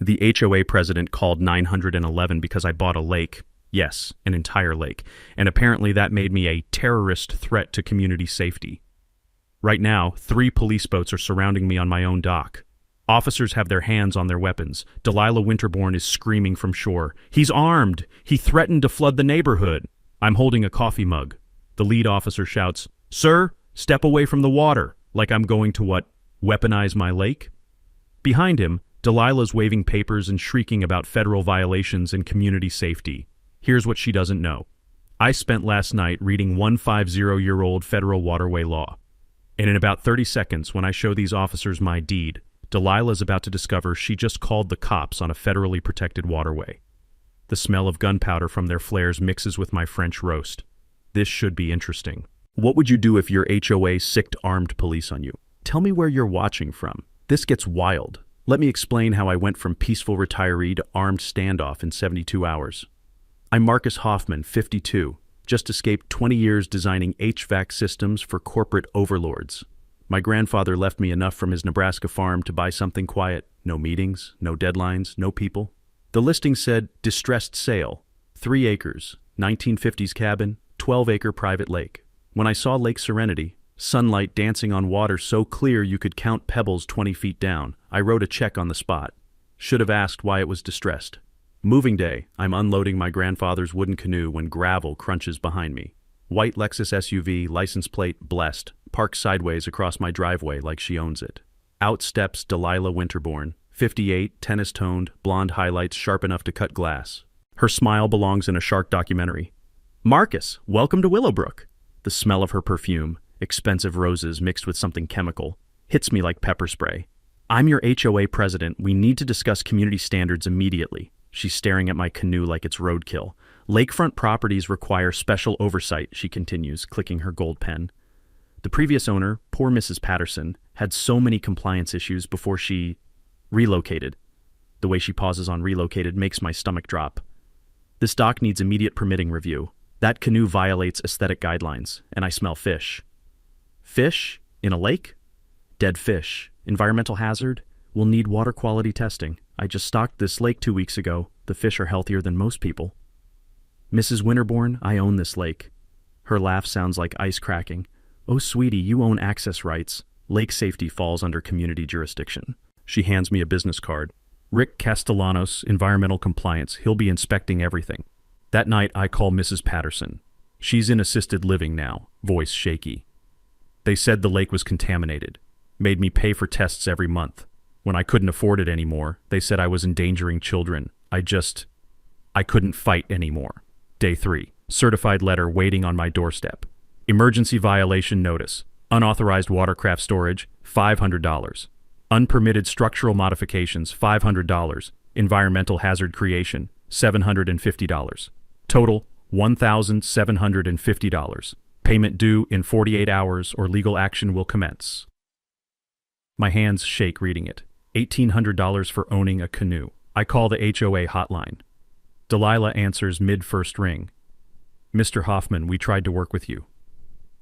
The HOA president called 911 because I bought a lake. Yes, an entire lake. And apparently that made me a terrorist threat to community safety. Right now, 3 police boats are surrounding me on my own dock. Officers have their hands on their weapons. Delilah Winterbourne is screaming from shore. He's armed! He threatened to flood the neighborhood! I'm holding a coffee mug. The lead officer shouts, "Sir, step away from the water," like I'm going to what, weaponize my lake? Behind him, Delilah's waving papers and shrieking about federal violations and community safety. Here's what she doesn't know. I spent last night reading 150-year-old federal waterway law. And in about 30 seconds, when I show these officers my deed, Delilah's about to discover she just called the cops on a federally protected waterway. The smell of gunpowder from their flares mixes with my French roast. This should be interesting. What would you do if your HOA sicked armed police on you? Tell me where you're watching from. This gets wild. Let me explain how I went from peaceful retiree to armed standoff in 72 hours. I'm Marcus Hoffman, 52, just escaped 20 years designing HVAC systems for corporate overlords. My grandfather left me enough from his Nebraska farm to buy something quiet. No meetings, no deadlines, no people. The listing said, distressed sale, 3 acres, 1950s cabin, 12-acre private lake. When I saw Lake Serenity, sunlight dancing on water so clear you could count pebbles 20 feet down, I wrote a check on the spot. Should have asked why it was distressed. Moving day, I'm unloading my grandfather's wooden canoe when gravel crunches behind me. White Lexus SUV, license plate, blessed, parked sideways across my driveway like she owns it. Out steps Delilah Winterbourne, 58, tennis-toned, blonde highlights sharp enough to cut glass. Her smile belongs in a shark documentary. "Marcus, welcome to Willowbrook." The smell of her perfume, expensive roses mixed with something chemical, hits me like pepper spray. "I'm your HOA president. We need to discuss community standards immediately." She's staring at my canoe like it's roadkill. "Lakefront properties require special oversight," she continues, clicking her gold pen. The previous owner, poor Mrs. Patterson, had so many compliance issues before she relocated. The way she pauses on relocated makes my stomach drop. This dock needs immediate permitting review. That canoe violates aesthetic guidelines, and I smell fish. Fish? In a lake? Dead fish. Environmental hazard? Will need water quality testing. I just stocked this lake 2 weeks ago. The fish are healthier than most people. "Mrs. Winterbourne, I own this lake." Her laugh sounds like ice cracking. "Oh, sweetie, you own access rights. Lake safety falls under community jurisdiction." She hands me a business card. "Rick Castellanos, Environmental Compliance. He'll be inspecting everything." That night, I call Mrs. Patterson. She's in assisted living now, voice shaky. "They said the lake was contaminated. Made me pay for tests every month. When I couldn't afford it anymore, they said I was endangering children. I couldn't fight anymore." Day 3. Certified letter waiting on my doorstep. Emergency violation notice. Unauthorized watercraft storage, $500. Unpermitted structural modifications, $500. Environmental hazard creation, $750. Total, $1,750. Payment due in 48 hours or legal action will commence. My hands shake reading it. $1,800 for owning a canoe. I call the HOA hotline. Delilah answers mid-first ring. "Mr. Hoffman, we tried to work with you."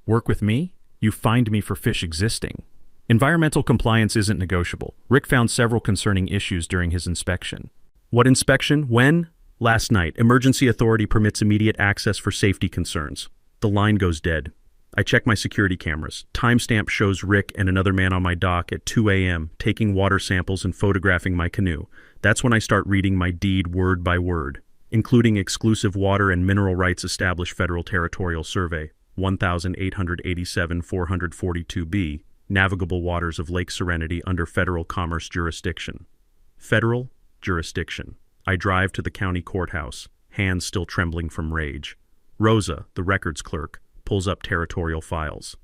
"Work with me? You fined me for fish existing." Environmental compliance isn't negotiable. Rick found several concerning issues during his inspection. "What inspection? When?" "Last night. Emergency authority permits immediate access for safety concerns." The line goes dead. I check my security cameras. Timestamp shows Rick and another man on my dock at 2 a.m. taking water samples and photographing my canoe. That's when I start reading my deed word by word, including exclusive water and mineral rights established Federal Territorial Survey, 1887-442B, navigable waters of Lake Serenity under federal commerce jurisdiction. Federal jurisdiction. I drive to the county courthouse, hands still trembling from rage. Rosa, the records clerk, pulls up territorial files.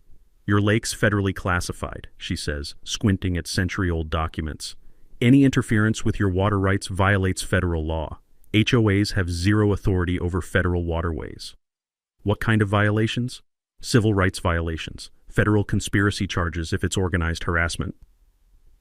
"Your lake's federally classified," she says, squinting at century-old documents. "Any interference with your water rights violates federal law. HOAs have zero authority over federal waterways." What kind of violations? Civil rights violations. Federal conspiracy charges if it's organized harassment.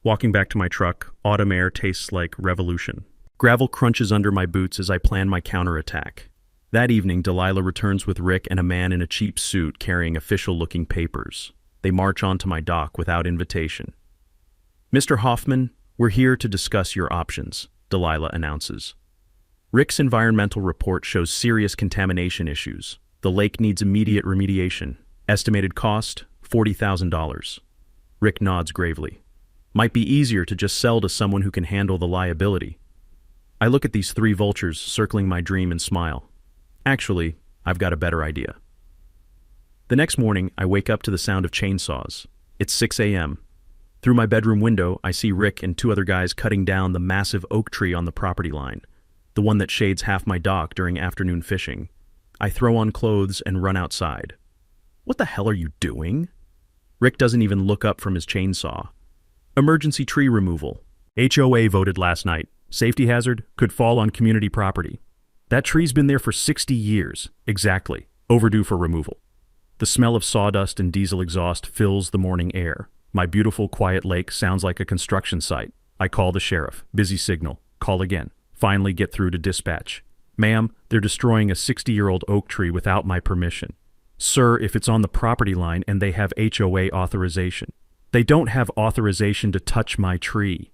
Walking back to my truck, autumn air tastes like revolution. Gravel crunches under my boots as I plan my counterattack. That evening, Delilah returns with Rick and a man in a cheap suit carrying official-looking papers. They march onto my dock without invitation. "Mr. Hoffman, we're here to discuss your options." Delilah announces. Rick's environmental report shows serious contamination issues. The lake needs immediate remediation. Estimated cost, $40,000. Rick nods gravely. Might be easier to just sell to someone who can handle the liability. I look at these three vultures circling my dream and smile. Actually, I've got a better idea. The next morning, I wake up to the sound of chainsaws. It's 6 a.m. Through my bedroom window, I see Rick and two other guys cutting down the massive oak tree on the property line, the one that shades half my dock during afternoon fishing. I throw on clothes and run outside. What the hell are you doing? Rick doesn't even look up from his chainsaw. Emergency tree removal. HOA voted last night. Safety hazard, could fall on community property. That tree's been there for 60 years. Exactly. Overdue for removal. The smell of sawdust and diesel exhaust fills the morning air. My beautiful, quiet lake sounds like a construction site. I call the sheriff. Busy signal. Call again. Finally get through to dispatch. Ma'am, they're destroying a 60-year-old oak tree without my permission. Sir, if it's on the property line and they have HOA authorization. They don't have authorization to touch my tree.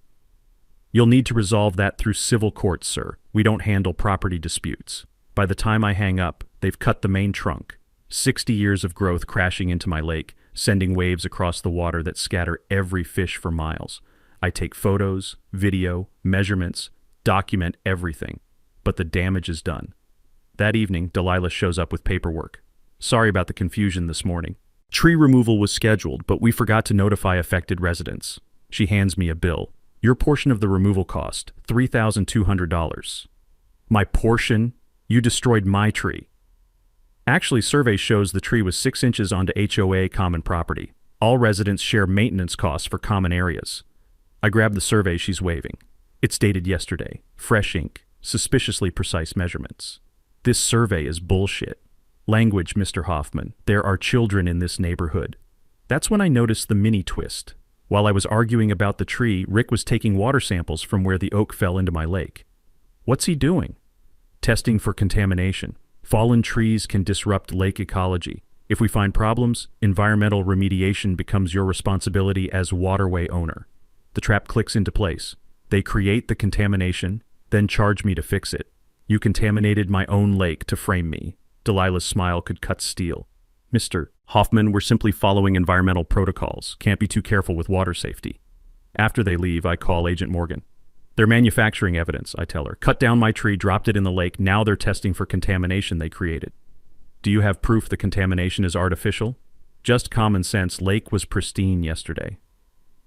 You'll need to resolve that through civil courts, sir. We don't handle property disputes. By the time I hang up, they've cut the main trunk. 60 years of growth crashing into my lake, sending waves across the water that scatter every fish for miles. I take photos, video, measurements, document everything. But the damage is done. That evening, Delilah shows up with paperwork. Sorry about the confusion this morning. Tree removal was scheduled, but we forgot to notify affected residents. She hands me a bill. Your portion of the removal cost, $3,200. My portion? You destroyed my tree. Actually, survey shows the tree was 6 inches onto HOA common property. All residents share maintenance costs for common areas. I grab the survey she's waving. It's dated yesterday. Fresh ink. Suspiciously precise measurements. This survey is bullshit. Language, Mr. Hoffman. There are children in this neighborhood. That's when I noticed the mini twist. While I was arguing about the tree, Rick was taking water samples from where the oak fell into my lake. What's he doing? Testing for contamination. Fallen trees can disrupt lake ecology. If we find problems, environmental remediation becomes your responsibility as Waterway owner. The trap clicks into place. They create the contamination, then charge me to fix it. You contaminated my own lake to frame me. Delilah's smile could cut steel. Mr. Hoffman, we're simply following environmental protocols. Can't be too careful with water safety. After they leave, I call Agent Morgan. They're manufacturing evidence, I tell her. Cut down my tree, dropped it in the lake. Now they're testing for contamination they created. Do you have proof the contamination is artificial? Just common sense. Lake was pristine yesterday.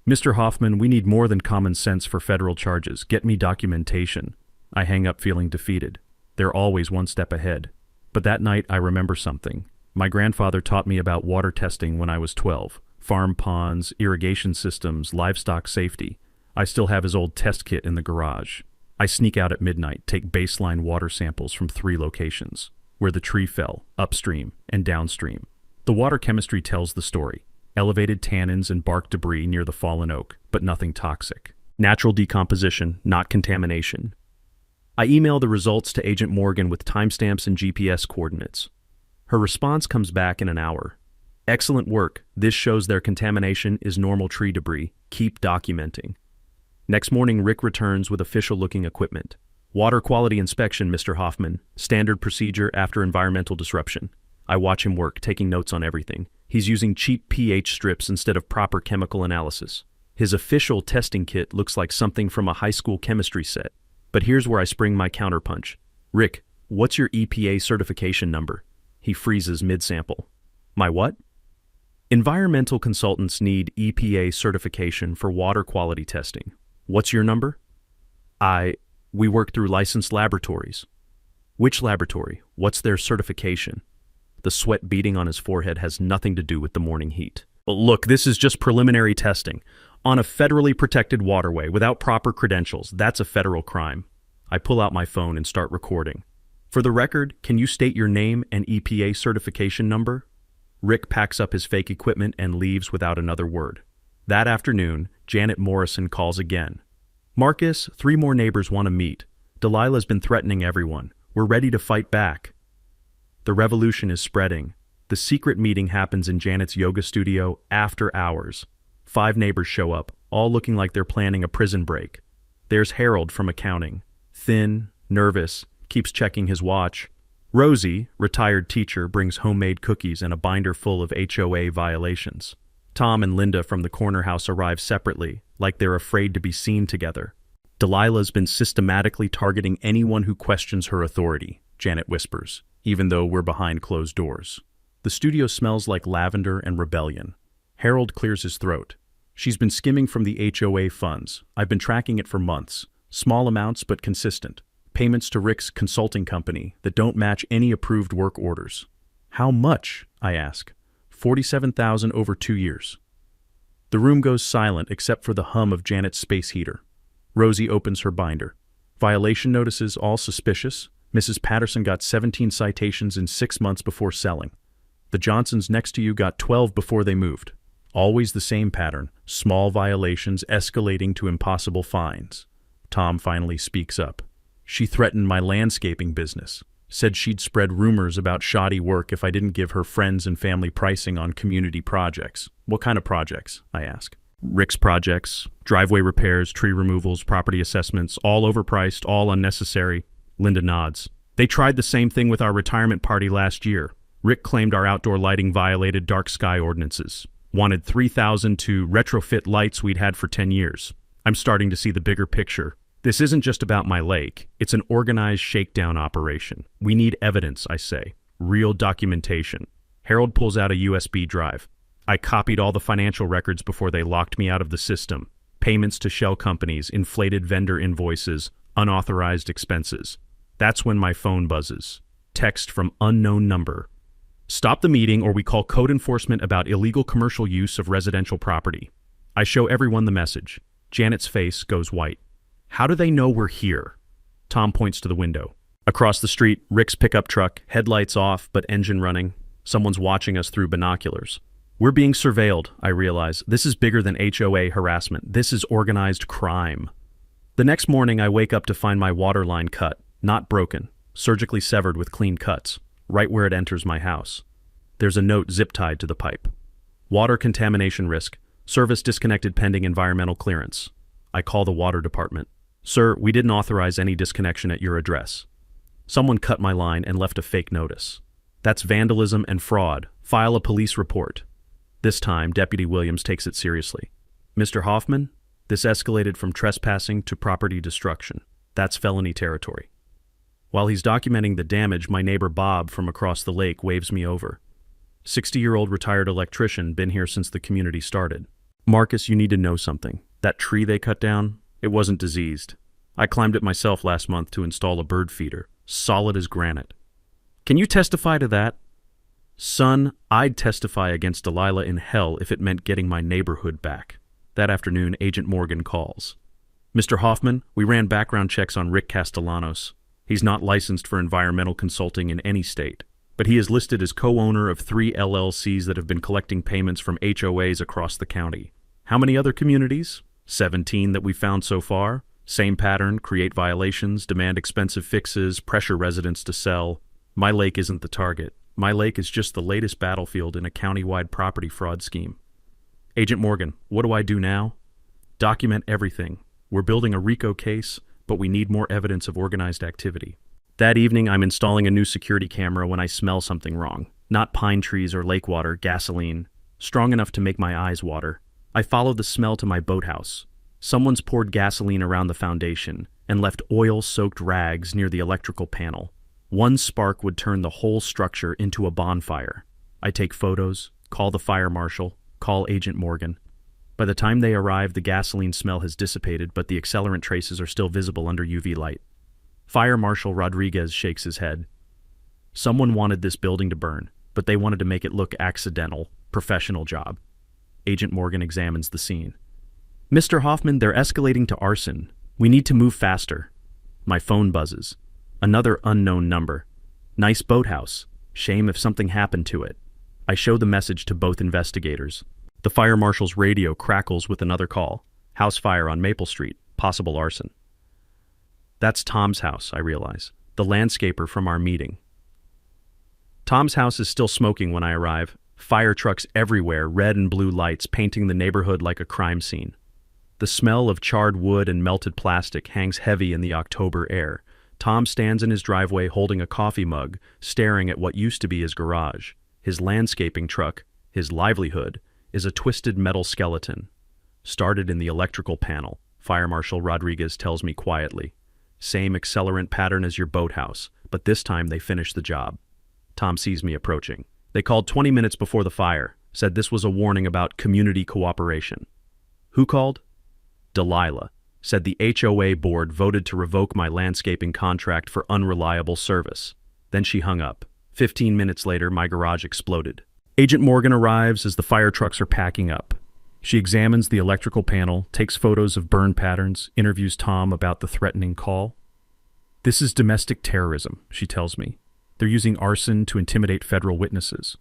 Mr. Hoffman, we need more than common sense for federal charges. Get me documentation. I hang up feeling defeated. They're always one step ahead. But that night I remember something. My grandfather taught me about water testing when I was 12. Farm ponds, irrigation systems, livestock safety. I still have his old test kit in the garage. I sneak out at midnight, take baseline water samples from 3 locations, where the tree fell, upstream and downstream. The water chemistry tells the story. Elevated tannins and bark debris near the fallen oak, but nothing toxic. Natural decomposition, not contamination. I email the results to Agent Morgan with timestamps and GPS coordinates. Her response comes back in an hour. Excellent work. This shows their contamination is normal tree debris. Keep documenting. Next morning, Rick returns with official-looking equipment. Water quality inspection, Mr. Hoffman. Standard procedure after environmental disruption. I watch him work, taking notes on everything. He's using cheap pH strips instead of proper chemical analysis. His official testing kit looks like something from a high school chemistry set. But here's where I spring my counterpunch. Rick, what's your EPA certification number? He freezes mid-sample. My what? Environmental consultants need EPA certification for water quality testing. What's your number? We work through licensed laboratories. Which laboratory? What's their certification? The sweat beading on his forehead has nothing to do with the morning heat. Well, look, this is just preliminary testing. On a federally protected waterway without proper credentials, that's a federal crime. I pull out my phone and start recording. For the record, can you state your name and EPA certification number? Rick packs up his fake equipment and leaves without another word. That afternoon, Janet Morrison calls again. Marcus, 3 more neighbors want to meet. Delilah's been threatening everyone. We're ready to fight back. The revolution is spreading. The secret meeting happens in Janet's yoga studio after hours. 5 neighbors show up, all looking like they're planning a prison break. There's Harold from accounting. thin, nervous, keeps checking his watch. Rosie, retired teacher, brings homemade cookies and a binder full of HOA violations. Tom and Linda from the corner house arrive separately, like they're afraid to be seen together. Delilah's been systematically targeting anyone who questions her authority, Janet whispers, even though we're behind closed doors. The studio smells like lavender and rebellion. Harold clears his throat. She's been skimming from the HOA funds. I've been tracking it for months. Small amounts but consistent. Payments to Rick's consulting company that don't match any approved work orders. How much? I ask. $47,000 over 2 years. The room goes silent except for the hum of Janet's space heater. Rosie opens her binder. Violation notices, all suspicious. Mrs. Patterson got 17 citations in 6 months before selling. The Johnsons next to you got 12 before they moved. Always the same pattern, small violations escalating to impossible fines. Tom finally speaks up. She threatened my landscaping business, said she'd spread rumors about shoddy work if I didn't give her friends and family pricing on community projects. What kind of projects? I ask. Rick's projects, driveway repairs, tree removals, property assessments, all overpriced, all unnecessary. Linda nods. They tried the same thing with our retirement party last year. Rick claimed our outdoor lighting violated dark sky ordinances. Wanted $3,000 to retrofit lights we'd had for 10 years. I'm starting to see the bigger picture. This isn't just about my lake. It's an organized shakedown operation. We need evidence, I say. Real documentation. Harold pulls out a USB drive. I copied all the financial records before they locked me out of the system. Payments to shell companies, inflated vendor invoices, unauthorized expenses. That's when my phone buzzes. Text from unknown number. Stop the meeting or we call code enforcement about illegal commercial use of residential property. I show everyone the message. Janet's face goes white. How do they know we're here? Tom points to the window. Across the street, Rick's pickup truck, headlights off but engine running. Someone's watching us through binoculars. We're being surveilled, I realize. This is bigger than HOA harassment. This is organized crime. The next morning, I wake up to find my water line cut, not broken, surgically severed with clean cuts, right where it enters my house. There's a note zip-tied to the pipe. Water contamination risk. Service disconnected pending environmental clearance. I call the water department. Sir, we didn't authorize any disconnection at your address. Someone cut my line and left a fake notice. That's vandalism and fraud. File a police report. This time, Deputy Williams takes it seriously. Mr. Hoffman, this escalated from trespassing to property destruction. That's felony territory. While he's documenting the damage, my neighbor Bob from across the lake waves me over. 60-year-old retired electrician, been here since the community started. Marcus, you need to know something. That tree they cut down, it wasn't diseased. I climbed it myself last month to install a bird feeder, solid as granite. Can you testify to that? Son, I'd testify against Delilah in hell if it meant getting my neighborhood back. That afternoon, Agent Morgan calls. Mr. Hoffman, we ran background checks on Rick Castellanos. He's not licensed for environmental consulting in any state, but he is listed as co-owner of 3 LLCs that have been collecting payments from HOAs across the county. How many other communities? 17 that we found so far. Same pattern, create violations, demand expensive fixes, pressure residents to sell. My lake isn't the target. My lake is just the latest battlefield in a county-wide property fraud scheme. Agent Morgan, what do I do now? Document everything. We're building a RICO case, but we need more evidence of organized activity. That evening, I'm installing a new security camera when I smell something wrong. Not pine trees or lake water, gasoline. Strong enough to make my eyes water. I follow the smell to my boathouse. Someone's poured gasoline around the foundation and left oil-soaked rags near the electrical panel. One spark would turn the whole structure into a bonfire. I take photos, call the fire marshal, call Agent Morgan. By the time they arrive, the gasoline smell has dissipated, but the accelerant traces are still visible under UV light. Fire Marshal Rodriguez shakes his head. Someone wanted this building to burn, but they wanted to make it look accidental, professional job. Agent Morgan examines the scene. Mr. Hoffman, they're escalating to arson. We need to move faster. My phone buzzes. Another unknown number. Nice boathouse. Shame if something happened to it. I show the message to both investigators. The fire marshal's radio crackles with another call. House fire on Maple Street. Possible arson. That's Tom's house, I realize. The landscaper from our meeting. Tom's house is still smoking when I arrive. Fire trucks everywhere, red and blue lights painting the neighborhood like a crime scene. The smell of charred wood and melted plastic hangs heavy in the October air. Tom stands in his driveway holding a coffee mug, staring at what used to be his garage. His landscaping truck, his livelihood, is a twisted metal skeleton. Started in the electrical panel, Fire Marshal Rodriguez tells me quietly. Same accelerant pattern as your boathouse, but this time they finished the job. Tom sees me approaching. They called 20 minutes before the fire, said this was a warning about community cooperation. Who called? Delilah. Said the HOA board voted to revoke my landscaping contract for unreliable service. Then she hung up. 15 minutes later, my garage exploded. Agent Morgan arrives as the fire trucks are packing up. She examines the electrical panel, takes photos of burn patterns, interviews Tom about the threatening call. This is domestic terrorism, she tells me. They're using arson to intimidate federal witnesses.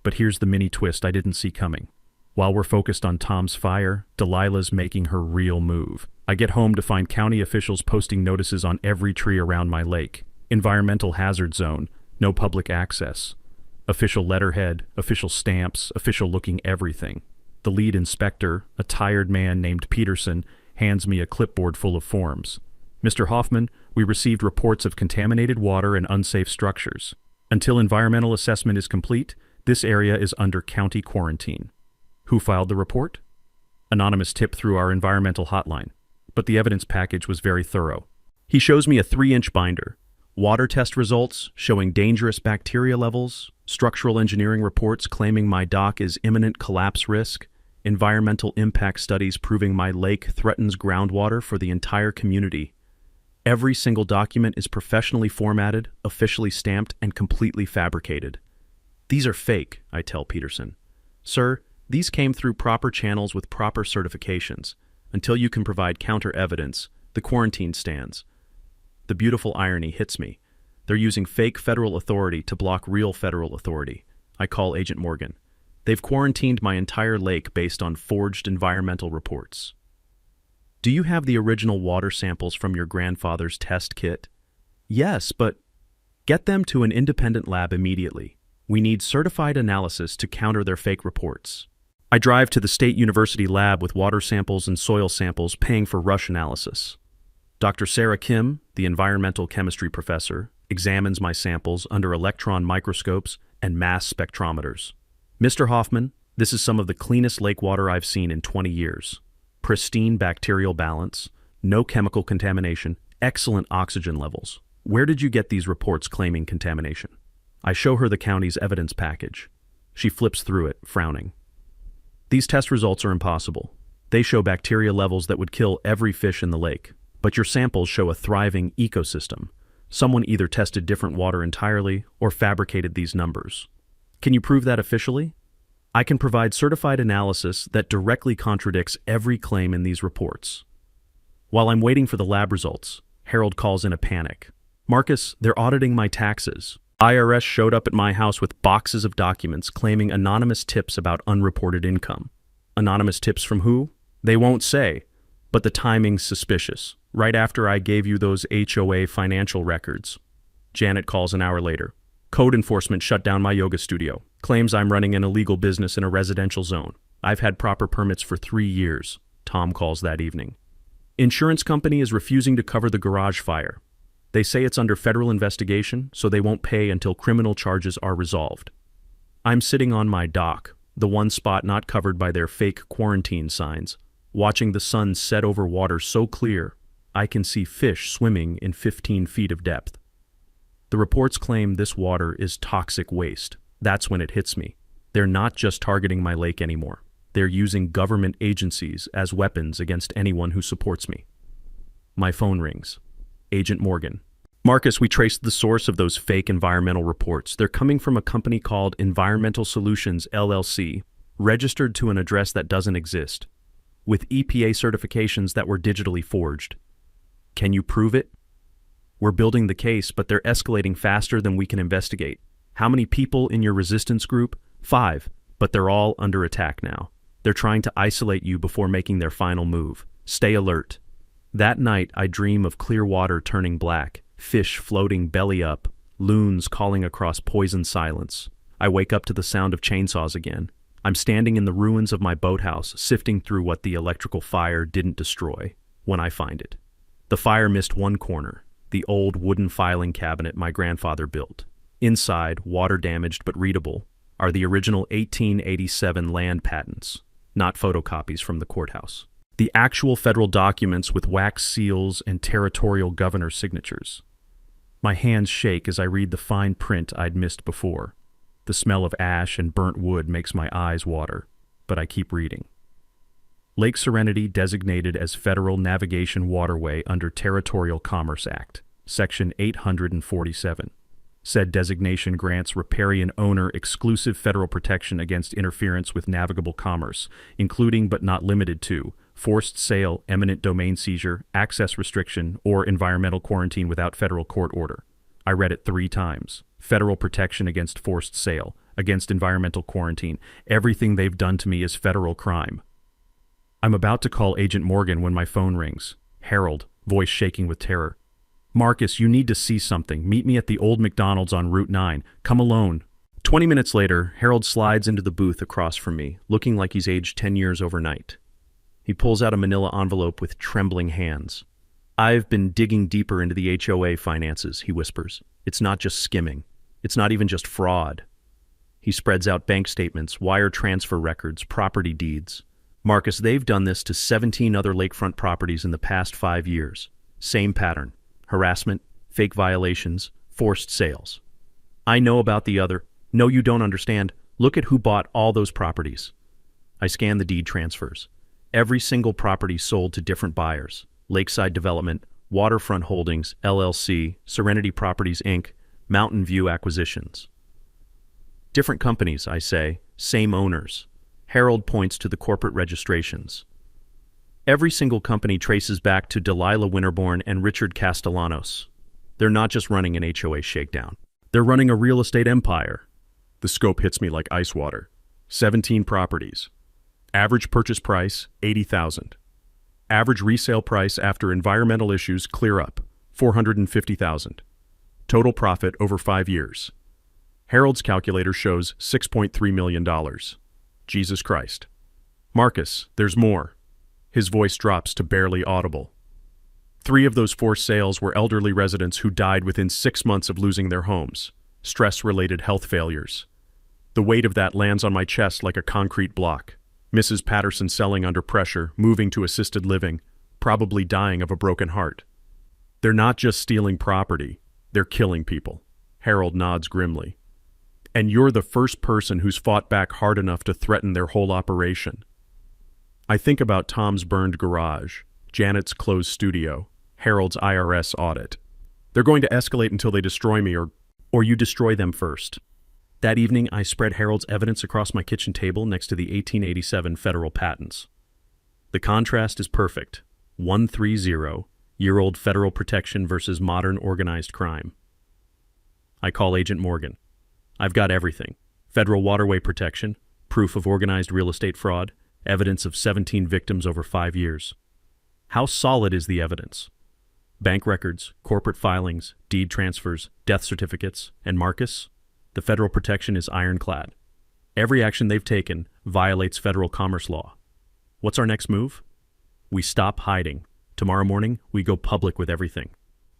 But here's the mini twist I didn't see coming. While we're focused on Tom's fire, Delilah's making her real move. I get home to find county officials posting notices on every tree around my lake. Environmental hazard zone, no public access. Official letterhead, official stamps, official-looking everything. The lead inspector, a tired man named Peterson, hands me a clipboard full of forms. Mr. Hoffman, we received reports of contaminated water and unsafe structures. Until environmental assessment is complete, this area is under county quarantine. Who filed the report? Anonymous tip through our environmental hotline, but the evidence package was very thorough. He shows me a 3-inch binder. Water test results showing dangerous bacteria levels, structural engineering reports claiming my dock is imminent collapse risk, environmental impact studies proving my lake threatens groundwater for the entire community. Every single document is professionally formatted, officially stamped, and completely fabricated. These are fake, I tell Peterson. Sir, these came through proper channels with proper certifications. Until you can provide counter-evidence, the quarantine stands. The beautiful irony hits me. They're using fake federal authority to block real federal authority. I call Agent Morgan. They've quarantined my entire lake based on forged environmental reports. Do you have the original water samples from your grandfather's test kit? Yes, but get them to an independent lab immediately. We need certified analysis to counter their fake reports. I drive to the State University lab with water samples and soil samples paying for rush analysis. Dr. Sarah Kim, the environmental chemistry professor, examines my samples under electron microscopes and mass spectrometers. Mr. Hoffman, this is some of the cleanest lake water I've seen in 20 years. Pristine bacterial balance, no chemical contamination, excellent oxygen levels. Where did you get these reports claiming contamination? I show her the county's evidence package. She flips through it, frowning. These test results are impossible. They show bacteria levels that would kill every fish in the lake. But your samples show a thriving ecosystem. Someone either tested different water entirely or fabricated these numbers. Can you prove that officially? I can provide certified analysis that directly contradicts every claim in these reports. While I'm waiting for the lab results, Harold calls in a panic. Marcus, they're auditing my taxes. IRS showed up at my house with boxes of documents claiming anonymous tips about unreported income. Anonymous tips from who? They won't say, but the timing's suspicious. Right after I gave you those HOA financial records. Janet calls an hour later. Code enforcement shut down my yoga studio. Claims I'm running an illegal business in a residential zone. I've had proper permits for 3 years. Tom calls that evening. Insurance company is refusing to cover the garage fire. They say it's under federal investigation, so they won't pay until criminal charges are resolved. I'm sitting on my dock, the one spot not covered by their fake quarantine signs, watching the sun set over water so clear I can see fish swimming in 15 feet of depth. The reports claim this water is toxic waste. That's when it hits me. They're not just targeting my lake anymore. They're using government agencies as weapons against anyone who supports me. My phone rings. Agent Morgan. Marcus, we traced the source of those fake environmental reports. They're coming from a company called Environmental Solutions, LLC, registered to an address that doesn't exist, with EPA certifications that were digitally forged. Can you prove it? We're building the case, but they're escalating faster than we can investigate. How many people in your resistance group? 5, but they're all under attack now. They're trying to isolate you before making their final move. Stay alert. That night, I dream of clear water turning black, fish floating belly up, loons calling across poison silence. I wake up to the sound of chainsaws again. I'm standing in the ruins of my boathouse, sifting through what the electrical fire didn't destroy, when I find it. The fire missed one corner, the old wooden filing cabinet my grandfather built. Inside, water-damaged but readable, are the original 1887 land patents, not photocopies from the courthouse. The actual federal documents with wax seals and territorial governor signatures. My hands shake as I read the fine print I'd missed before. The smell of ash and burnt wood makes my eyes water, but I keep reading. Lake Serenity designated as Federal Navigation Waterway under Territorial Commerce Act, Section 847. Said designation grants riparian owner exclusive federal protection against interference with navigable commerce, including but not limited to forced sale, eminent domain seizure, access restriction, or environmental quarantine without federal court order. I read it 3 times. Federal protection against forced sale, against environmental quarantine. Everything they've done to me is federal crime. I'm about to call Agent Morgan when my phone rings. Harold, voice shaking with terror. Marcus, you need to see something. Meet me at the old McDonald's on Route 9. Come alone. 20 minutes later, Harold slides into the booth across from me, looking like he's aged 10 years overnight. He pulls out a manila envelope with trembling hands. I've been digging deeper into the HOA finances, he whispers. It's not just skimming. It's not even just fraud. He spreads out bank statements, wire transfer records, property deeds. Marcus, they've done this to 17 other lakefront properties in the past 5 years. Same pattern. Harassment, fake violations, forced sales. I know about the other. No, you don't understand. Look at who bought all those properties. I scan the deed transfers. Every single property sold to different buyers. Lakeside Development, Waterfront Holdings, LLC, Serenity Properties, Inc., Mountain View Acquisitions. Different companies, I say, same owners. Harold points to the corporate registrations. Every single company traces back to Delilah Winterborn and Richard Castellanos. They're not just running an HOA shakedown. They're running a real estate empire. The scope hits me like ice water. 17 properties. Average purchase price, $80,000. Average resale price after environmental issues clear up, $450,000. Total profit over 5 years. Harold's calculator shows $6.3 million. Jesus Christ. Marcus, there's more. His voice drops to barely audible. 3 of those forced sales were elderly residents who died within 6 months of losing their homes. Stress-related health failures. The weight of that lands on my chest like a concrete block. Mrs. Patterson selling under pressure, moving to assisted living, probably dying of a broken heart. They're not just stealing property, they're killing people. Harold nods grimly. And you're the first person who's fought back hard enough to threaten their whole operation. I think about Tom's burned garage, Janet's closed studio, Harold's IRS audit. They're going to escalate until they destroy me or you destroy them first. That evening, I spread Harold's evidence across my kitchen table next to the 1887 federal patents. The contrast is perfect. 130-year-old federal protection versus modern organized crime. I call Agent Morgan. I've got everything. Federal waterway protection, proof of organized real estate fraud, evidence of 17 victims over 5 years. How solid is the evidence? Bank records, corporate filings, deed transfers, death certificates, and Marcus? The federal protection is ironclad. Every action they've taken violates federal commerce law. What's our next move? We stop hiding. Tomorrow morning, we go public with everything.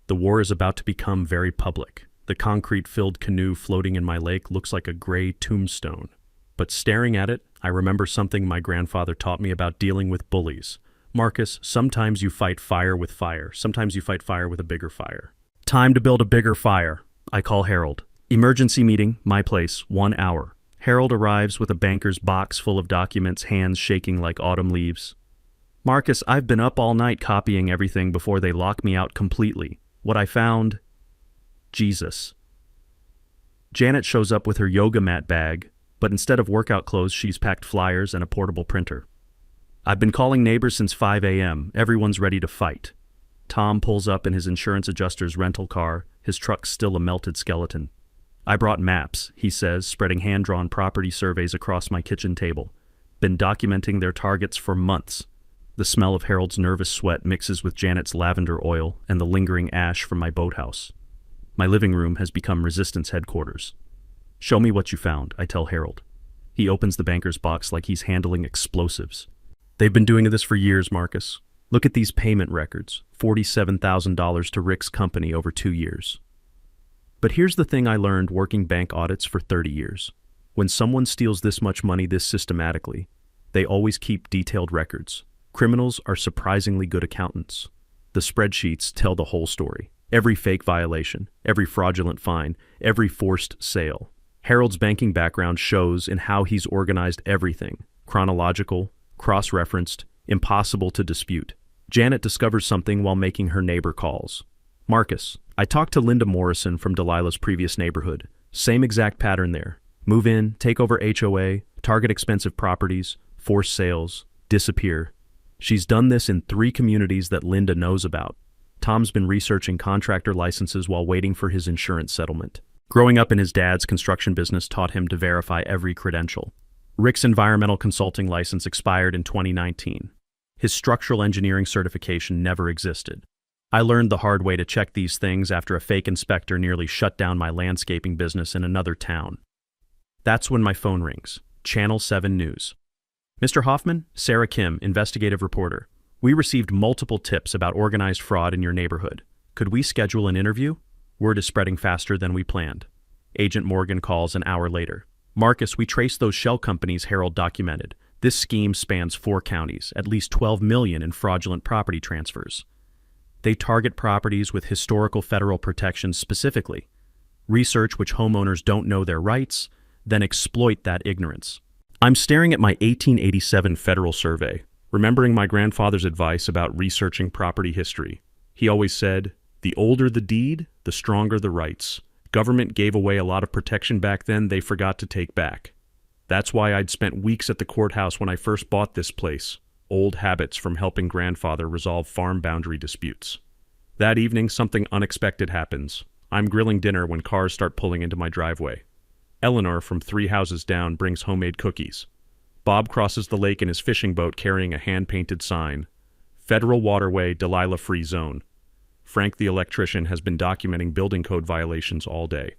The war is about to become very public. The concrete-filled canoe floating in my lake looks like a gray tombstone. But staring at it, I remember something my grandfather taught me about dealing with bullies. Marcus, sometimes you fight fire with fire. Sometimes you fight fire with a bigger fire. Time to build a bigger fire. I call Harold. Emergency meeting, my place, 1 hour. Harold arrives with a banker's box full of documents, hands shaking like autumn leaves. Marcus, I've been up all night copying everything before they lock me out completely. What I found... Jesus. Janet shows up with her yoga mat bag, but instead of workout clothes, she's packed flyers and a portable printer. I've been calling neighbors since 5 a.m. Everyone's ready to fight. Tom pulls up in his insurance adjuster's rental car, his truck still a melted skeleton. I brought maps, he says, spreading hand-drawn property surveys across my kitchen table. Been documenting their targets for months. The smell of Harold's nervous sweat mixes with Janet's lavender oil and the lingering ash from my boathouse. My living room has become resistance headquarters. Show me what you found, I tell Harold. He opens the banker's box like he's handling explosives. They've been doing this for years, Marcus. Look at these payment records. $47,000 to Rick's company over 2 years. But here's the thing I learned working bank audits for 30 years. When someone steals this much money this systematically, they always keep detailed records. Criminals are surprisingly good accountants. The spreadsheets tell the whole story. Every fake violation, every fraudulent fine, every forced sale. Harold's banking background shows in how he's organized everything. Chronological, cross-referenced, impossible to dispute. Janet discovers something while making her neighbor calls. Marcus, I talked to Linda Morrison from Delilah's previous neighborhood. Same exact pattern there. Move in, take over HOA, target expensive properties, force sales, disappear. She's done this in 3 communities that Linda knows about. Tom's been researching contractor licenses while waiting for his insurance settlement. Growing up in his dad's construction business taught him to verify every credential. Rick's environmental consulting license expired in 2019. His structural engineering certification never existed. I learned the hard way to check these things after a fake inspector nearly shut down my landscaping business in another town. That's when my phone rings. Channel 7 News. Mr. Hoffman, Sarah Kim, investigative reporter. We received multiple tips about organized fraud in your neighborhood. Could we schedule an interview? Word is spreading faster than we planned. Agent Morgan calls an hour later. Marcus, we traced those shell companies Harold documented. This scheme spans 4 counties, at least $12 million in fraudulent property transfers. They target properties with historical federal protections specifically. Research which homeowners don't know their rights, then exploit that ignorance. I'm staring at my 1887 federal survey, remembering my grandfather's advice about researching property history. He always said, the older the deed, the stronger the rights. Government gave away a lot of protection back then they forgot to take back. That's why I'd spent weeks at the courthouse when I first bought this place. Old habits from helping grandfather resolve farm boundary disputes. That evening, something unexpected happens. I'm grilling dinner when cars start pulling into my driveway. Eleanor from 3 houses down brings homemade cookies. Bob crosses the lake in his fishing boat carrying a hand-painted sign. Federal Waterway, Delilah Free Zone. Frank the electrician has been documenting building code violations all day.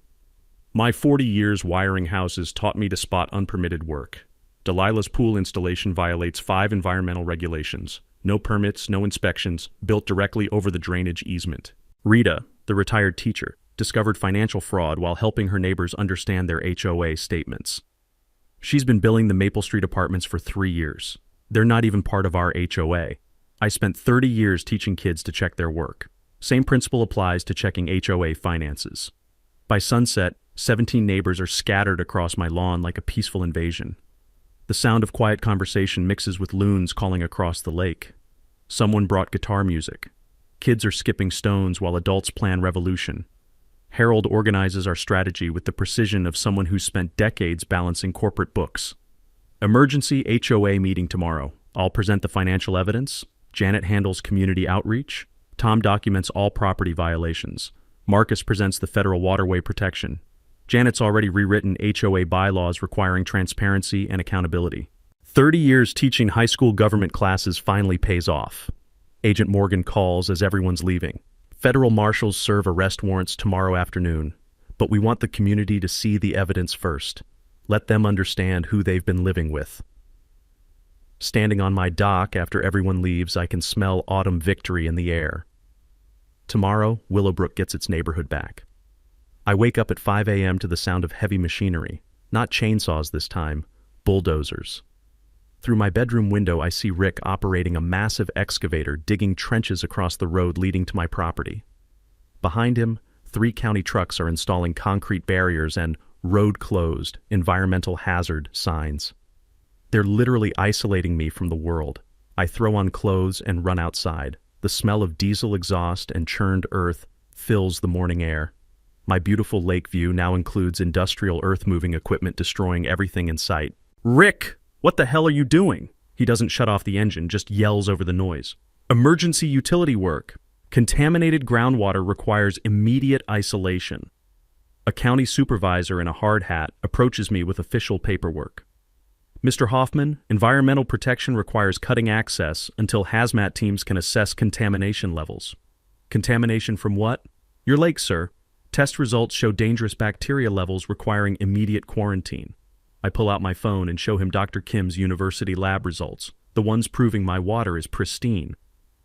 My 40 years wiring houses taught me to spot unpermitted work. Delilah's pool installation violates 5 environmental regulations. No permits, no inspections, built directly over the drainage easement. Rita, the retired teacher, discovered financial fraud while helping her neighbors understand their HOA statements. She's been billing the Maple Street apartments for 3 years. They're not even part of our HOA. I spent 30 years teaching kids to check their work. Same principle applies to checking HOA finances. By sunset, 17 neighbors are scattered across my lawn like a peaceful invasion. The sound of quiet conversation mixes with loons calling across the lake. Someone brought guitar music. Kids are skipping stones while adults plan revolution. Harold organizes our strategy with the precision of someone who's spent decades balancing corporate books. Emergency HOA meeting tomorrow. I'll present the financial evidence. Janet handles community outreach. Tom documents all property violations. Marcus presents the federal waterway protection. Janet's already rewritten HOA bylaws requiring transparency and accountability. 30 years teaching high school government classes finally pays off. Agent Morgan calls as everyone's leaving. Federal marshals serve arrest warrants tomorrow afternoon, but we want the community to see the evidence first. Let them understand who they've been living with. Standing on my dock after everyone leaves, I can smell autumn victory in the air. Tomorrow, Willowbrook gets its neighborhood back. I wake up at 5 a.m. to the sound of heavy machinery, not chainsaws this time, bulldozers. Through my bedroom window, I see Rick operating a massive excavator digging trenches across the road leading to my property. Behind him, 3 county trucks are installing concrete barriers and road closed, environmental hazard signs. They're literally isolating me from the world. I throw on clothes and run outside. The smell of diesel exhaust and churned earth fills the morning air. My beautiful lake view now includes industrial earth-moving equipment destroying everything in sight. Rick! What the hell are you doing? He doesn't shut off the engine, just yells over the noise. Emergency utility work. Contaminated groundwater requires immediate isolation. A county supervisor in a hard hat approaches me with official paperwork. Mr. Hoffman, environmental protection requires cutting access until hazmat teams can assess contamination levels. Contamination from what? Your lake, sir. Test results show dangerous bacteria levels requiring immediate quarantine. I pull out my phone and show him Dr. Kim's university lab results, the ones proving my water is pristine.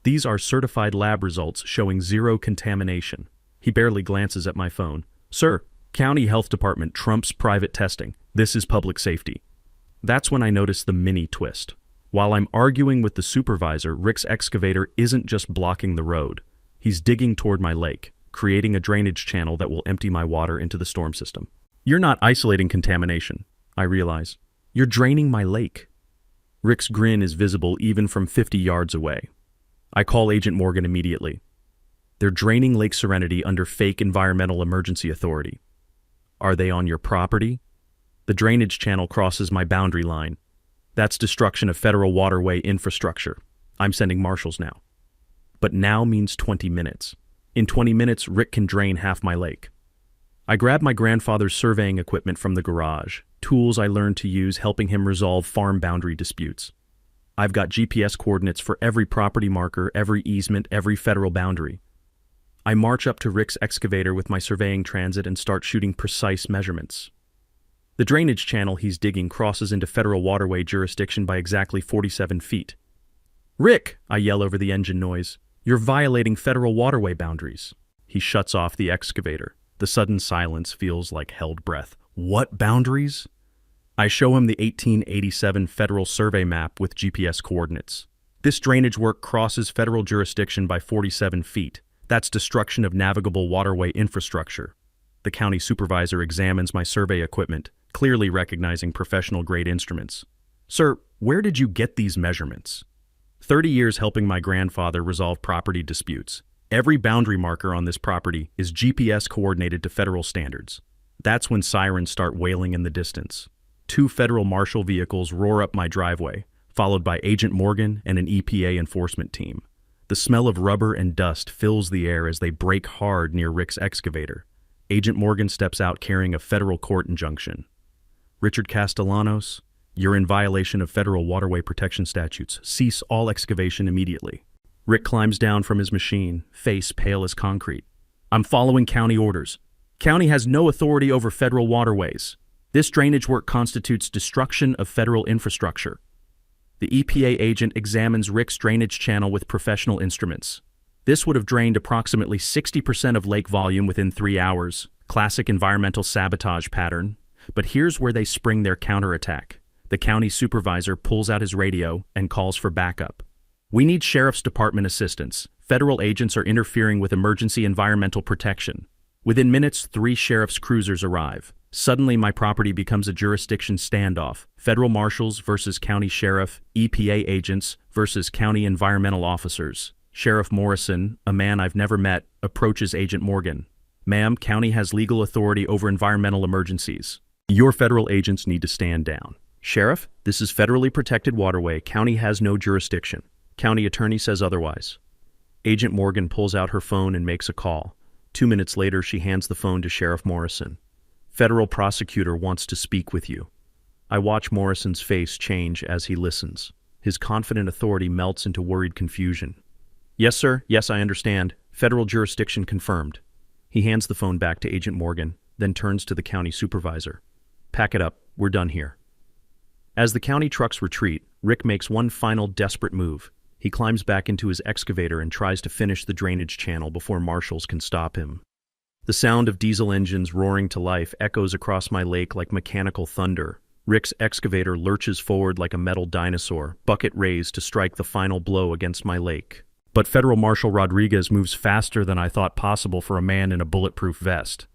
These are certified lab results showing zero contamination. He barely glances at my phone. Sir, County Health Department trumps private testing. This is public safety. That's when I notice the mini twist. While I'm arguing with the supervisor, Rick's excavator isn't just blocking the road. He's digging toward my lake, creating a drainage channel that will empty my water into the storm system. You're not isolating contamination, I realize. You're draining my lake. Rick's grin is visible even from 50 yards away. I call Agent Morgan immediately. They're draining Lake Serenity under fake environmental emergency authority. Are they on your property? The drainage channel crosses my boundary line. That's destruction of federal waterway infrastructure. I'm sending marshals now. But now means 20 minutes. In 20 minutes, Rick can drain half my lake. I grab my grandfather's surveying equipment from the garage, tools I learned to use helping him resolve farm boundary disputes. I've got GPS coordinates for every property marker, every easement, every federal boundary. I march up to Rick's excavator with my surveying transit and start shooting precise measurements. The drainage channel he's digging crosses into federal waterway jurisdiction by exactly 47 feet. Rick, I yell over the engine noise, you're violating federal waterway boundaries. He shuts off the excavator. The sudden silence feels like held breath. What boundaries? I show him the 1887 federal survey map with GPS coordinates. This drainage work crosses federal jurisdiction by 47 feet. That's destruction of navigable waterway infrastructure. The county supervisor examines my survey equipment, clearly recognizing professional-grade instruments. Sir, where did you get these measurements? 30 years helping my grandfather resolve property disputes. Every boundary marker on this property is GPS coordinated to federal standards. That's when sirens start wailing in the distance. 2 federal marshal vehicles roar up my driveway, followed by Agent Morgan and an EPA enforcement team. The smell of rubber and dust fills the air as they brake hard near Rick's excavator. Agent Morgan steps out carrying a federal court injunction. Richard Castellanos, you're in violation of federal waterway protection statutes. Cease all excavation immediately. Rick climbs down from his machine, face pale as concrete. I'm following county orders. County has no authority over federal waterways. This drainage work constitutes destruction of federal infrastructure. The EPA agent examines Rick's drainage channel with professional instruments. This would have drained approximately 60% of lake volume within 3 hours. Classic environmental sabotage pattern. But here's where they spring their counterattack. The county supervisor pulls out his radio and calls for backup. We need Sheriff's Department assistance. Federal agents are interfering with emergency environmental protection. Within minutes, 3 sheriff's cruisers arrive. Suddenly, my property becomes a jurisdiction standoff. Federal marshals versus county sheriff, EPA agents versus county environmental officers. Sheriff Morrison, a man I've never met, approaches Agent Morgan. Ma'am, county has legal authority over environmental emergencies. Your federal agents need to stand down. Sheriff, this is federally protected waterway. County has no jurisdiction. County attorney says otherwise. Agent Morgan pulls out her phone and makes a call. 2 minutes later, she hands the phone to Sheriff Morrison. Federal prosecutor wants to speak with you. I watch Morrison's face change as he listens. His confident authority melts into worried confusion. Yes, sir. Yes, I understand. Federal jurisdiction confirmed. He hands the phone back to Agent Morgan, then turns to the county supervisor. Pack it up. We're done here. As the county trucks retreat, Rick makes one final desperate move. He climbs back into his excavator and tries to finish the drainage channel before marshals can stop him. The sound of diesel engines roaring to life echoes across my lake like mechanical thunder. Rick's excavator lurches forward like a metal dinosaur, bucket raised to strike the final blow against my lake. But Federal Marshal Rodriguez moves faster than I thought possible for a man in a bulletproof vest.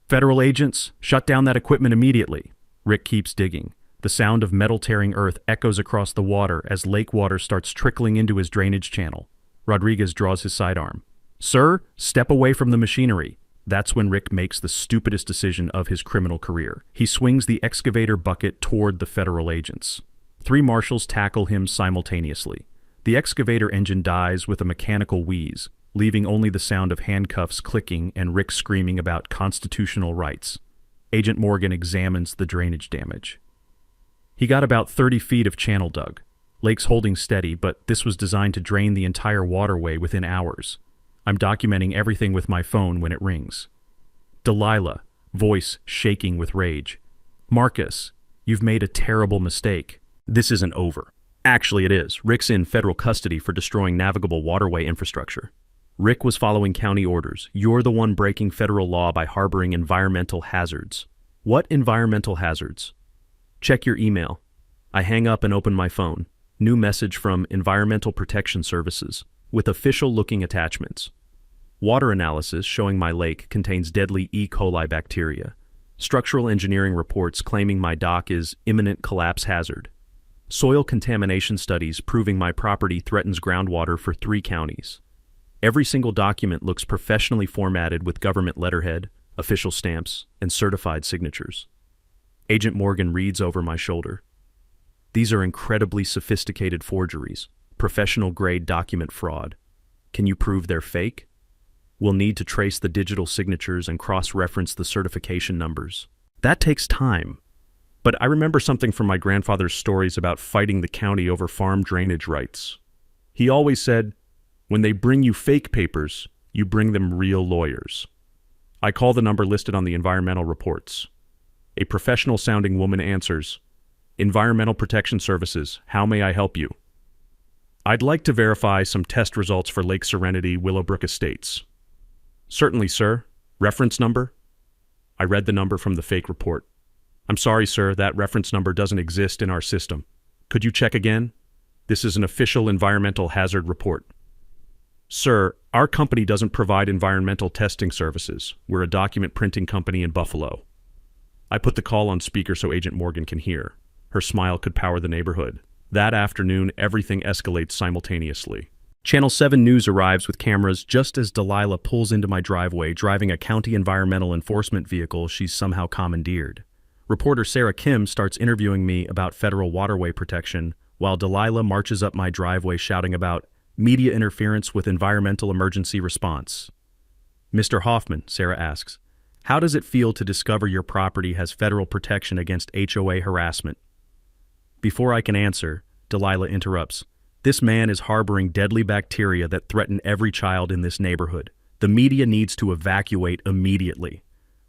Federal agents, shut down that equipment immediately. Rick keeps digging. The sound of metal tearing earth echoes across the water as lake water starts trickling into his drainage channel. Rodriguez draws his sidearm. Sir, step away from the machinery. That's when Rick makes the stupidest decision of his criminal career. He swings the excavator bucket toward the federal agents. 3 marshals tackle him simultaneously. The excavator engine dies with a mechanical wheeze, leaving only the sound of handcuffs clicking and Rick screaming about constitutional rights. Agent Morgan examines the drainage damage. He got about 30 feet of channel dug. Lake's holding steady, but this was designed to drain the entire waterway within hours. I'm documenting everything with my phone when it rings. Delilah, voice shaking with rage. Marcus, You've made a terrible mistake. This isn't over. Actually, it is. Rick's in federal custody for destroying navigable waterway infrastructure. Rick was following county orders. You're the one breaking federal law by harboring environmental hazards. What environmental hazards? Check your email. I hang up and open my phone. New message from Environmental Protection Services with official-looking attachments. Water analysis showing my lake contains deadly E. coli bacteria. Structural engineering reports claiming my dock is imminent collapse hazard. Soil contamination studies proving my property threatens groundwater for 3 counties. Every single document looks professionally formatted with government letterhead, official stamps, and certified signatures. Agent Morgan reads over my shoulder. These are incredibly sophisticated forgeries, professional-grade document fraud. Can you prove they're fake? We'll need to trace the digital signatures and cross-reference the certification numbers. That takes time. But I remember something from my grandfather's stories about fighting the county over farm drainage rights. He always said, when they bring you fake papers, you bring them real lawyers. I call the number listed on the environmental reports. A professional-sounding woman answers, Environmental Protection Services, how may I help you? I'd like to verify some test results for Lake Serenity, Willowbrook Estates. Certainly, sir. Reference number? I read the number from the fake report. I'm sorry, sir, that reference number doesn't exist in our system. Could you check again? This is an official environmental hazard report. Sir, our company doesn't provide environmental testing services. We're a document printing company in Buffalo. I put the call on speaker so Agent Morgan can hear. Her smile could power the neighborhood. That afternoon, everything escalates simultaneously. Channel 7 News arrives with cameras just as Delilah pulls into my driveway driving a county environmental enforcement vehicle she's somehow commandeered. Reporter Sarah Kim starts interviewing me about federal waterway protection, while Delilah marches up my driveway shouting about media interference with environmental emergency response. Mr. Hoffman, Sarah asks, how does it feel to discover your property has federal protection against HOA harassment? Before I can answer, Delilah interrupts. This man is harboring deadly bacteria that threaten every child in this neighborhood. The media needs to evacuate immediately.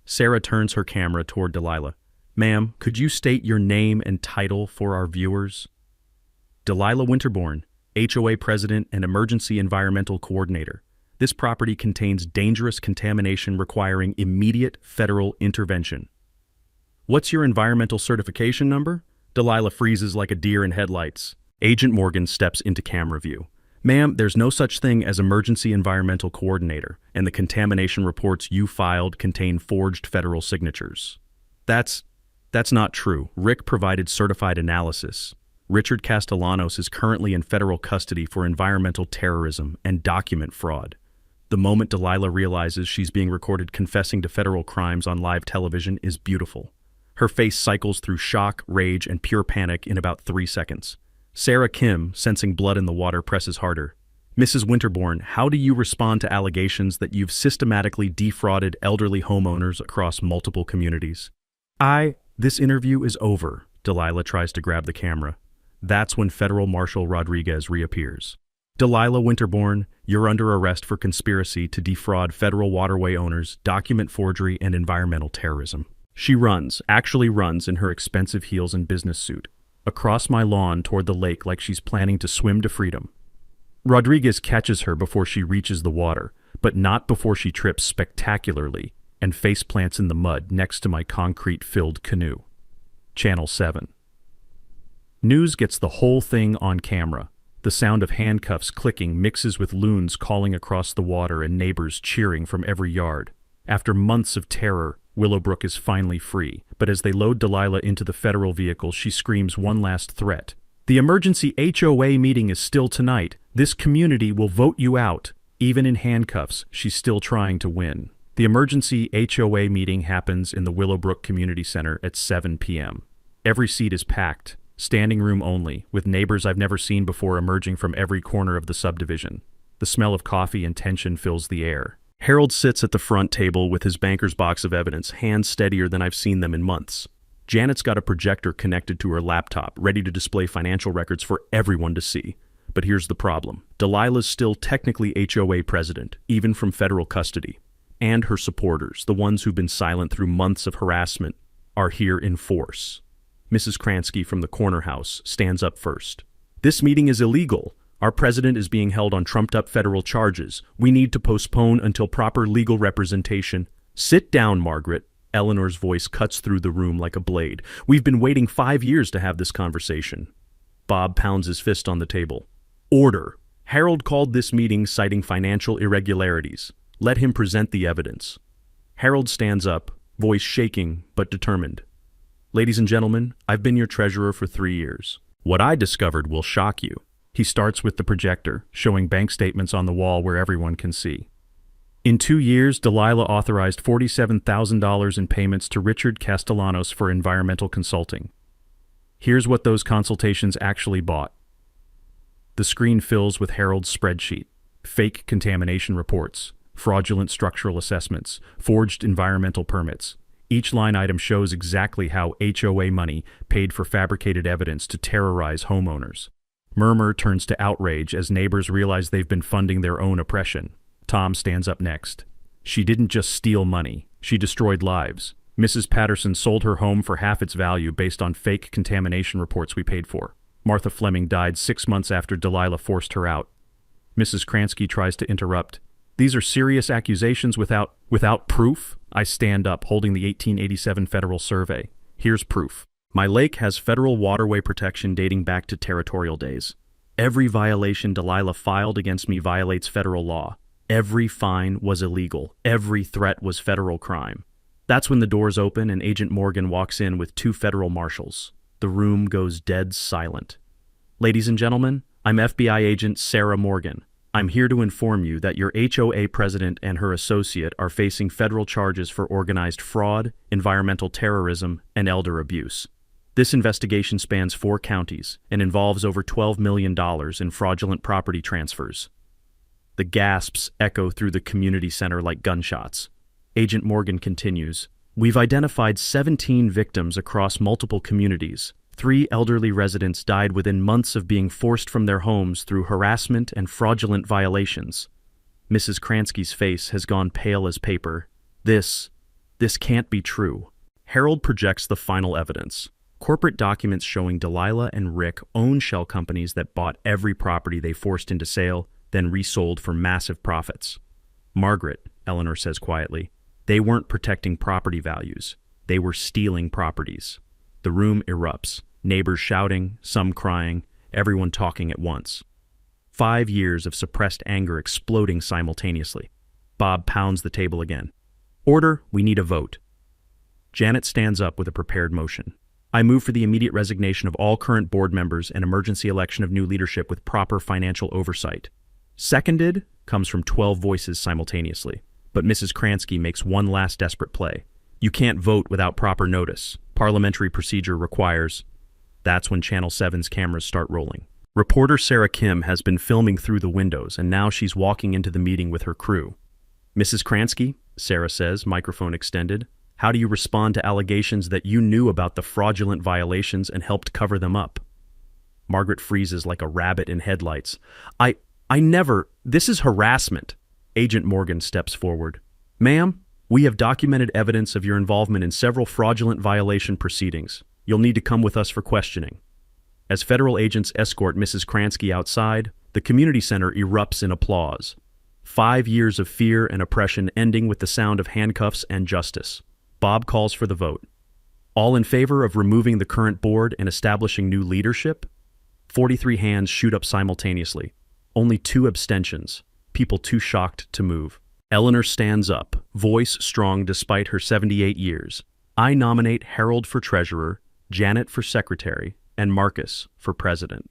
Sarah turns her camera toward Delilah. Ma'am, could you state your name and title for our viewers? Delilah Winterborn, HOA President and Emergency Environmental Coordinator. This property contains dangerous contamination requiring immediate federal intervention. What's your environmental certification number? Delilah freezes like a deer in headlights. Agent Morgan steps into camera view. Ma'am, there's no such thing as Emergency Environmental Coordinator, and the contamination reports you filed contain forged federal signatures. That's not true. Rick provided certified analysis. Richard Castellanos is currently in federal custody for environmental terrorism and document fraud. The moment Delilah realizes she's being recorded confessing to federal crimes on live television is beautiful. Her face cycles through shock, rage, and pure panic in about 3 seconds. Sarah Kim, sensing blood in the water, presses harder. Mrs. Winterborn, how do you respond to allegations that you've systematically defrauded elderly homeowners across multiple communities? This interview is over. Delilah tries to grab the camera. That's when Federal Marshal Rodriguez reappears. Delilah Winterborn, you're under arrest for conspiracy to defraud federal waterway owners, document forgery, and environmental terrorism. She actually runs in her expensive heels and business suit, across my lawn toward the lake like she's planning to swim to freedom. Rodriguez catches her before she reaches the water, but not before she trips spectacularly and face plants in the mud next to my concrete-filled canoe. Channel 7. News gets the whole thing on camera. The sound of handcuffs clicking mixes with loons calling across the water and neighbors cheering from every yard. After months of terror, Willowbrook is finally free, but as they load Delilah into the federal vehicle, she screams one last threat. The emergency HOA meeting is still tonight. This community will vote you out. Even in handcuffs, she's still trying to win. The emergency HOA meeting happens in the Willowbrook Community Center at 7 p.m. Every seat is packed, standing room only, with neighbors I've never seen before emerging from every corner of the subdivision. The smell of coffee and tension fills the air. Harold sits at the front table with his banker's box of evidence, hands steadier than I've seen them in months. Janet's got a projector connected to her laptop, ready to display financial records for everyone to see. But here's the problem. Delilah's still technically HOA president, even from federal custody. And her supporters, the ones who've been silent through months of harassment, are here in force. Mrs. Kransky from the corner house stands up first. This meeting is illegal. Our president is being held on trumped-up federal charges. We need to postpone until proper legal representation. Sit down, Margaret. Eleanor's voice cuts through the room like a blade. We've been waiting 5 years to have this conversation. Bob pounds his fist on the table. Order. Harold called this meeting citing financial irregularities. Let him present the evidence. Harold stands up, voice shaking but determined. Ladies and gentlemen, I've been your treasurer for 3 years. What I discovered will shock you. He starts with the projector, showing bank statements on the wall where everyone can see. In 2 years, Delilah authorized $47,000 in payments to Richard Castellanos for environmental consulting. Here's what those consultations actually bought. The screen fills with Harold's spreadsheet, fake contamination reports, fraudulent structural assessments, forged environmental permits. Each line item shows exactly how HOA money paid for fabricated evidence to terrorize homeowners. Murmur turns to outrage as neighbors realize they've been funding their own oppression. Tom stands up next. She didn't just steal money, she destroyed lives. Mrs. Patterson sold her home for half its value based on fake contamination reports we paid for. Martha Fleming died 6 months after Delilah forced her out. Mrs. Kransky tries to interrupt. These are serious accusations without proof? I stand up, holding the 1887 Federal Survey. Here's proof. My lake has federal waterway protection dating back to territorial days. Every violation Delilah filed against me violates federal law. Every fine was illegal. Every threat was federal crime. That's when the doors open and Agent Morgan walks in with 2 federal marshals. The room goes dead silent. Ladies and gentlemen, I'm FBI agent Sarah Morgan. I'm here to inform you that your HOA president and her associate are facing federal charges for organized fraud, environmental terrorism, and elder abuse. This investigation spans 4 counties and involves over $12 million in fraudulent property transfers. The gasps echo through the community center like gunshots. Agent Morgan continues, We've identified 17 victims across multiple communities. 3 elderly residents died within months of being forced from their homes through harassment and fraudulent violations. Mrs. Kransky's face has gone pale as paper. This can't be true. Harold projects the final evidence. Corporate documents showing Delilah and Rick own shell companies that bought every property they forced into sale, then resold for massive profits. Margaret, Eleanor says quietly, they weren't protecting property values. They were stealing properties. The room erupts, neighbors shouting, some crying, everyone talking at once. 5 years of suppressed anger exploding simultaneously. Bob pounds the table again. Order, we need a vote. Janet stands up with a prepared motion. I move for the immediate resignation of all current board members and emergency election of new leadership with proper financial oversight. Seconded comes from 12 voices simultaneously, but Mrs. Kransky makes one last desperate play. You can't vote without proper notice. Parliamentary procedure requires. That's when Channel 7's cameras start rolling. Reporter Sarah Kim has been filming through the windows, and now she's walking into the meeting with her crew. Mrs. Kransky, Sarah says, microphone extended, how do you respond to allegations that you knew about the fraudulent violations and helped cover them up? Margaret freezes like a rabbit in headlights. I never. This is harassment. Agent Morgan steps forward. Ma'am, we have documented evidence of your involvement in several fraudulent violation proceedings. You'll need to come with us for questioning. As federal agents escort Mrs. Kransky outside, the community center erupts in applause. 5 years of fear and oppression ending with the sound of handcuffs and justice. Bob calls for the vote. All in favor of removing the current board and establishing new leadership? 43 hands shoot up simultaneously. Only 2 abstentions. People too shocked to move. Eleanor stands up, voice strong despite her 78 years. I nominate Harold for treasurer, Janet for secretary, and Marcus for president.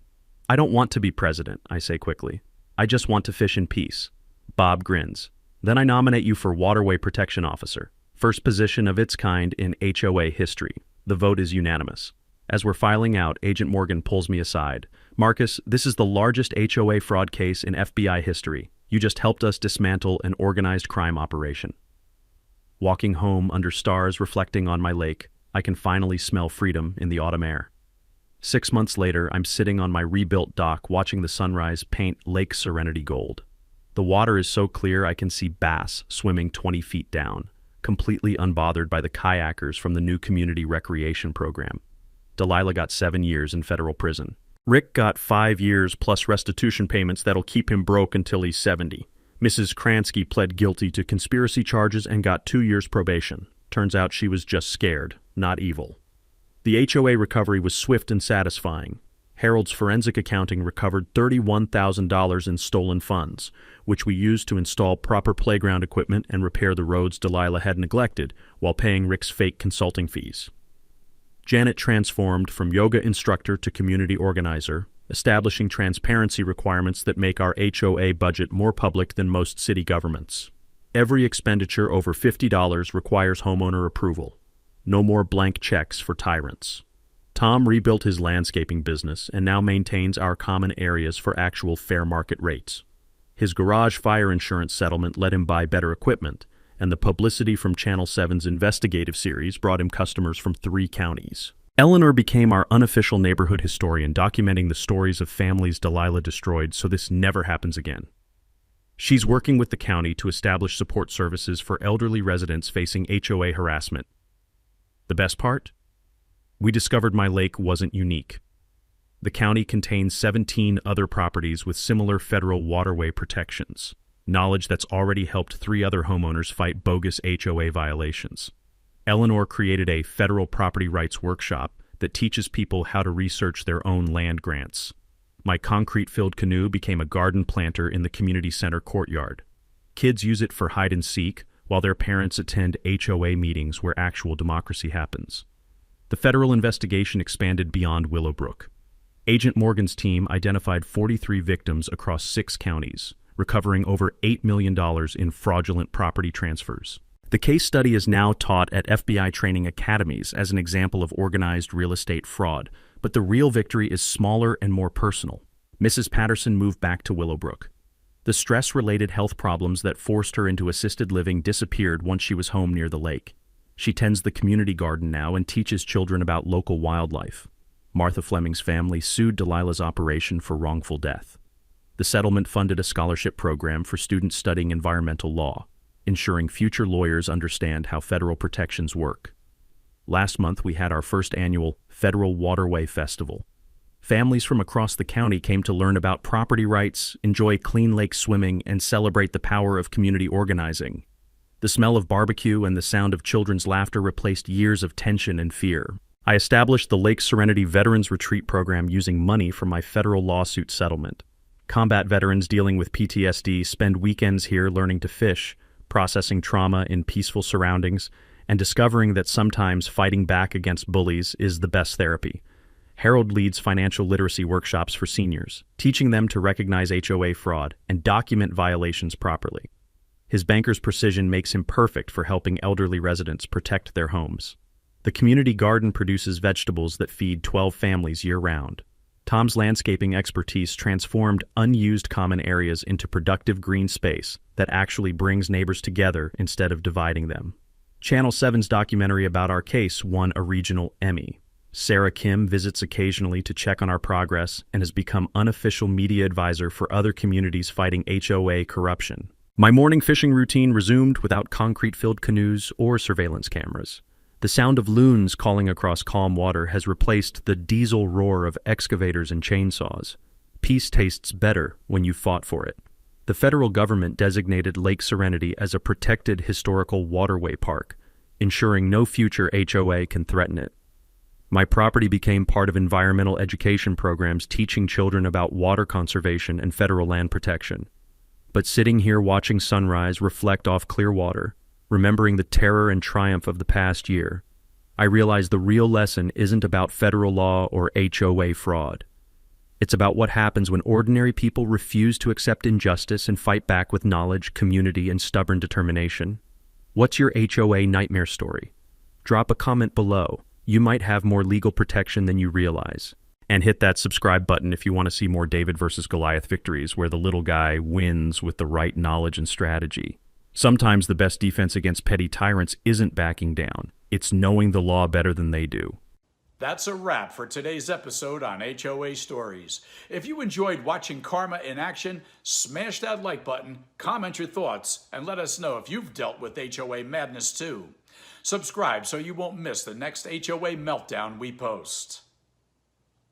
I don't want to be president, I say quickly. I just want to fish in peace. Bob grins. Then I nominate you for waterway protection officer. First position of its kind in HOA history. The vote is unanimous. As we're filing out, Agent Morgan pulls me aside. Marcus, this is the largest HOA fraud case in FBI history. You just helped us dismantle an organized crime operation. Walking home under stars reflecting on my lake, I can finally smell freedom in the autumn air. 6 months later, I'm sitting on my rebuilt dock watching the sunrise paint Lake Serenity gold. The water is so clear I can see bass swimming 20 feet down, completely unbothered by the kayakers from the new community recreation program. Delilah got 7 years in federal prison. Rick got 5 years plus restitution payments that'll keep him broke until he's 70. Mrs. Kransky pled guilty to conspiracy charges and got 2 years probation. Turns out she was just scared, not evil. The HOA recovery was swift and satisfying. Harold's forensic accounting recovered $31,000 in stolen funds, which we used to install proper playground equipment and repair the roads Delilah had neglected while paying Rick's fake consulting fees. Janet transformed from yoga instructor to community organizer, establishing transparency requirements that make our HOA budget more public than most city governments. Every expenditure over $50 requires homeowner approval. No more blank checks for tyrants. Tom rebuilt his landscaping business and now maintains our common areas for actual fair market rates. His garage fire insurance settlement let him buy better equipment, and the publicity from Channel 7's investigative series brought him customers from 3 counties. Eleanor became our unofficial neighborhood historian, documenting the stories of families Delilah destroyed so this never happens again. She's working with the county to establish support services for elderly residents facing HOA harassment. The best part? We discovered my lake wasn't unique. The county contains 17 other properties with similar federal waterway protections, knowledge that's already helped 3 other homeowners fight bogus HOA violations. Eleanor created a federal property rights workshop that teaches people how to research their own land grants. My concrete-filled canoe became a garden planter in the community center courtyard. Kids use it for hide and seek, while their parents attend HOA meetings where actual democracy happens. The federal investigation expanded beyond Willowbrook. Agent Morgan's team identified 43 victims across 6 counties, recovering over $8 million in fraudulent property transfers. The case study is now taught at FBI training academies as an example of organized real estate fraud, but the real victory is smaller and more personal. Mrs. Patterson moved back to Willowbrook. The stress-related health problems that forced her into assisted living disappeared once she was home near the lake. She tends the community garden now and teaches children about local wildlife. Martha Fleming's family sued Delilah's operation for wrongful death. The settlement funded a scholarship program for students studying environmental law, ensuring future lawyers understand how federal protections work. Last month, we had our first annual Federal Waterway Festival. Families from across the county came to learn about property rights, enjoy clean lake swimming, and celebrate the power of community organizing. The smell of barbecue and the sound of children's laughter replaced years of tension and fear. I established the Lake Serenity Veterans Retreat Program using money from my federal lawsuit settlement. Combat veterans dealing with PTSD spend weekends here learning to fish, processing trauma in peaceful surroundings, and discovering that sometimes fighting back against bullies is the best therapy. Harold leads financial literacy workshops for seniors, teaching them to recognize HOA fraud and document violations properly. His banker's precision makes him perfect for helping elderly residents protect their homes. The community garden produces vegetables that feed 12 families year-round. Tom's landscaping expertise transformed unused common areas into productive green space that actually brings neighbors together instead of dividing them. Channel 7's documentary about our case won a regional Emmy. Sarah Kim visits occasionally to check on our progress and has become unofficial media advisor for other communities fighting HOA corruption. My morning fishing routine resumed without concrete-filled canoes or surveillance cameras. The sound of loons calling across calm water has replaced the diesel roar of excavators and chainsaws. Peace tastes better when you fought for it. The federal government designated Lake Serenity as a protected historical waterway park, ensuring no future HOA can threaten it. My property became part of environmental education programs teaching children about water conservation and federal land protection. But sitting here watching sunrise reflect off clear water, remembering the terror and triumph of the past year, I realize the real lesson isn't about federal law or HOA fraud. It's about what happens when ordinary people refuse to accept injustice and fight back with knowledge, community, and stubborn determination. What's your HOA nightmare story? Drop a comment below. You might have more legal protection than you realize. And hit that subscribe button if you want to see more David versus Goliath victories where the little guy wins with the right knowledge and strategy. Sometimes the best defense against petty tyrants isn't backing down. It's knowing the law better than they do. That's a wrap for today's episode on HOA Stories. If you enjoyed watching Karma in action, smash that like button, comment your thoughts, and let us know if you've dealt with HOA madness too. Subscribe so you won't miss the next HOA meltdown we post.